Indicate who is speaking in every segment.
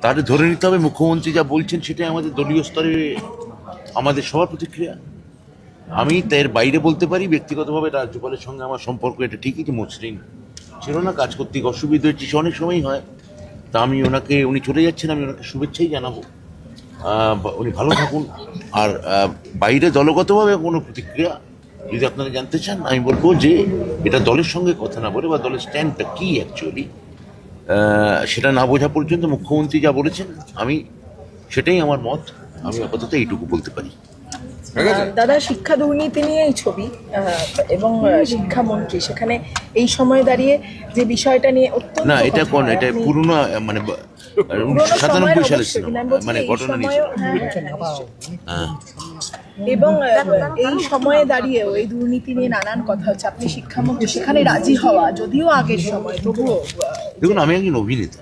Speaker 1: তাহলে ধরে নিতে হবে মুখ্যমন্ত্রী যা বলছেন সেটাই আমাদের দলীয় স্তরে আমাদের সবার প্রতিক্রিয়া। আমি এর বাইরে বলতে পারি ব্যক্তিগতভাবে রাজ্যপালের সঙ্গে আমার সম্পর্ক এটা ঠিকই যে মসৃণ ছিল না, কাজ করতে অসুবিধা হচ্ছে, সে অনেক সময়ই হয়। তা আমি ওনাকে, উনি চলে যাচ্ছেন, আমি ওনাকে শুভেচ্ছাই জানাবো, উনি ভালো থাকুন। আর বাইরে দলগতভাবে কোনো প্রতিক্রিয়া যদি আপনারা জানতে চান, আমি বলবো যে এটা দলের সঙ্গে কথা না বলে বা দলের স্ট্যান্ডটা কি অ্যাকচুয়ালি সেটা না বোঝা পর্যন্ত মুখ্যমন্ত্রী যা বলেছেন আমি সেটাই আমার মত। আমি আপাতত এইটুকু বলতে পারি।
Speaker 2: দাদা, শিক্ষা দুর্নীতি নিয়ে এই ছবি এবং শিক্ষামন্ত্রী সেখানে এই সময় দাঁড়িয়ে যে বিষয়টা নিয়ে অত্যন্ত
Speaker 1: না, এটা কোন, এটা পুরনো, মানে 1997 সালের সিনেমা, মানে ঘটনা নিয়ে।
Speaker 2: এবং এই সময়ে দাঁড়িয়েও এই দুর্নীতি নিয়ে নানান কথা হচ্ছে, আপনি শিক্ষামন্ত্রী, সেখানে রাজি হওয়া যদিও আগের সময়, তবুও
Speaker 1: দেখুন, আমি একজন অভিনেতা,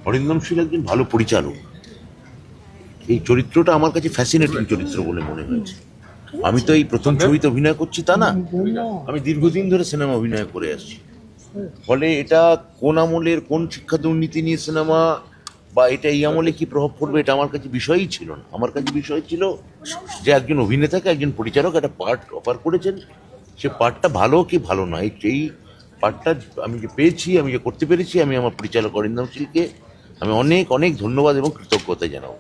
Speaker 1: অরিন্দম শীল একজন ভালো পরিচালক। এই চরিত্রটা আমার কাছে ফ্যাসিনেটিং চরিত্র বলে মনে হয়েছে। আমি তো এই প্রথম ছবিতে অভিনয় করছি তা না, আমি দীর্ঘদিন ধরে সিনেমা অভিনয় করে আসছি। ফলে এটা কোন আমলের কোন শিক্ষা দুর্নীতি নিয়ে সিনেমা বা এটা এই আমলে কি প্রভাব পড়বে এটা আমার কাছে বিষয়ই ছিল না। আমার কাছে বিষয় ছিল যে একজন অভিনেতাকে একজন পরিচালক একটা পার্ট অফার করেছেন, সে পার্টটা ভালো কি ভালো না, এই পার্টটা আমি যে পেয়েছি, আমি যে করতে পেরেছি, আমি আমার পরিচালক অরিন্দম শীলকে আমি অনেক অনেক ধন্যবাদ এবং কৃতজ্ঞতা জানাবো।